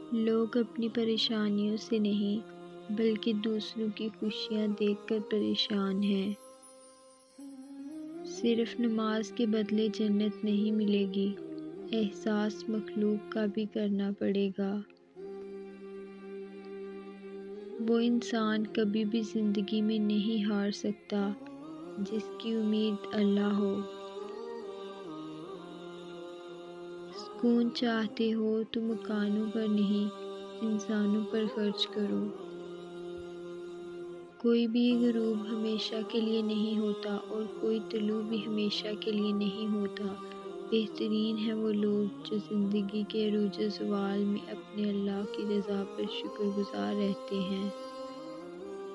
لوگ اپنی پریشانیوں سے نہیں بلکہ دوسروں کی خوشیاں دیکھ کر پریشان ہیں۔ صرف نماز کے بدلے جنت نہیں ملے گی، احساس مخلوق کا بھی کرنا پڑے گا۔ وہ انسان کبھی بھی زندگی میں نہیں ہار سکتا جس کی امید اللہ ہو۔ سکون چاہتے ہو تو مکانوں پر نہیں، انسانوں پر خرچ کرو۔ کوئی بھی غروب ہمیشہ کے لیے نہیں ہوتا اور کوئی طلوع بھی ہمیشہ کے لیے نہیں ہوتا۔ بہترین ہیں وہ لوگ جو زندگی کے عروج زوال میں اپنے اللہ کی رضا پر شکر گزار رہتے ہیں۔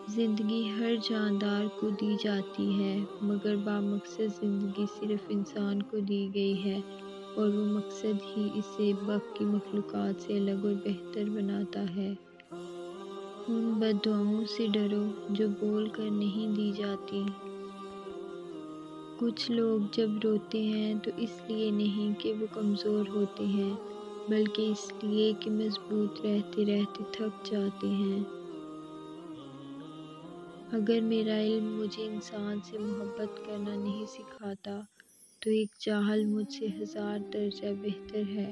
زندگی ہر جاندار کو دی جاتی ہے، مگر بامقصد زندگی صرف انسان کو دی گئی ہے، اور وہ مقصد ہی اسے باقی مخلوقات سے الگ اور بہتر بناتا ہے۔ ان بددعاؤں سے ڈرو جو بول کر نہیں دی جاتی۔ کچھ لوگ جب روتے ہیں تو اس لیے نہیں کہ وہ کمزور ہوتے ہیں، بلکہ اس لیے کہ مضبوط رہتے رہتے تھک جاتے ہیں۔ اگر میرا علم مجھے انسان سے محبت کرنا نہیں سکھاتا تو ایک جاہل مجھ سے 1000 درجہ بہتر ہے۔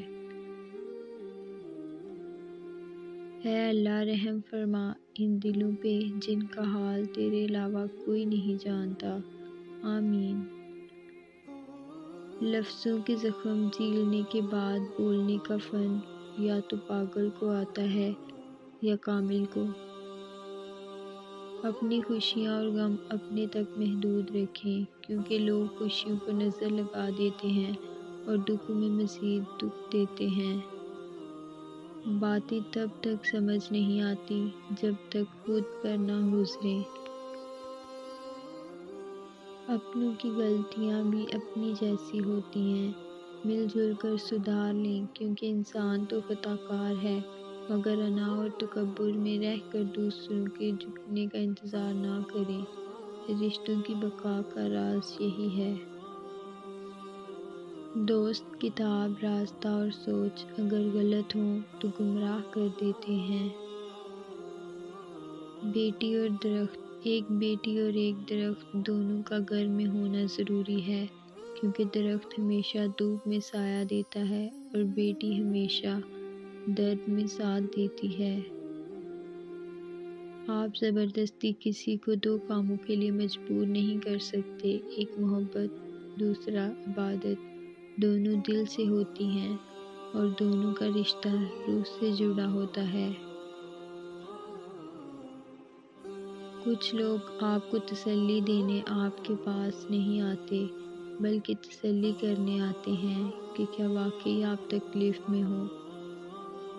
اے اللہ رحم فرما ان دلوں پہ جن کا حال تیرے علاوہ کوئی نہیں جانتا۔ آمین۔ لفظوں کے زخم جھیلنے کے بعد بولنے کا فن یا تو پاگل کو آتا ہے یا کامل کو۔ اپنی خوشیاں اور غم اپنے تک محدود رکھیں، کیونکہ لوگ خوشیوں پر نظر لگا دیتے ہیں اور دکھوں میں مزید دکھ دیتے ہیں۔ باتیں تب تک سمجھ نہیں آتی جب تک خود پر نہ گزریں۔ اپنوں کی غلطیاں بھی اپنی جیسی ہوتی ہیں، مل جل کر سدھار لیں، کیونکہ انسان تو خطا کار ہے، مگر انا اور تکبر میں رہ کر دوسروں کے جھکنے کا انتظار نہ کریں۔ رشتوں کی بقا کا راز یہی ہے۔ دوست، کتاب، راستہ اور سوچ اگر غلط ہوں تو گمراہ کر دیتے ہیں۔ بیٹی اور درخت، ایک بیٹی اور ایک درخت دونوں کا گھر میں ہونا ضروری ہے، کیونکہ درخت ہمیشہ دھوپ میں سایہ دیتا ہے اور بیٹی ہمیشہ درد میں ساتھ دیتی ہے۔ آپ زبردستی کسی کو 2 کاموں کے لیے مجبور نہیں کر سکتے، ایک محبت، دوسرا عبادت، دونوں دل سے ہوتی ہیں اور دونوں کا رشتہ روح سے جڑا ہوتا ہے۔ کچھ لوگ آپ کو تسلی دینے آپ کے پاس نہیں آتے، بلکہ تسلی کرنے آتے ہیں کہ کیا واقعی آپ تکلیف میں ہو۔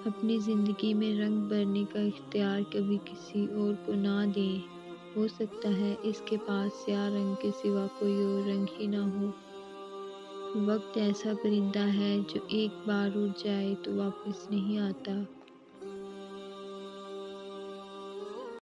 اپنی زندگی میں رنگ بھرنے کا اختیار کبھی کسی اور کو نہ دیں، ہو سکتا ہے اس کے پاس سیاہ رنگ کے سوا کوئی اور رنگ ہی نہ ہو۔ وقت ایسا پرندہ ہے جو ایک بار اڑ جائے تو واپس نہیں آتا۔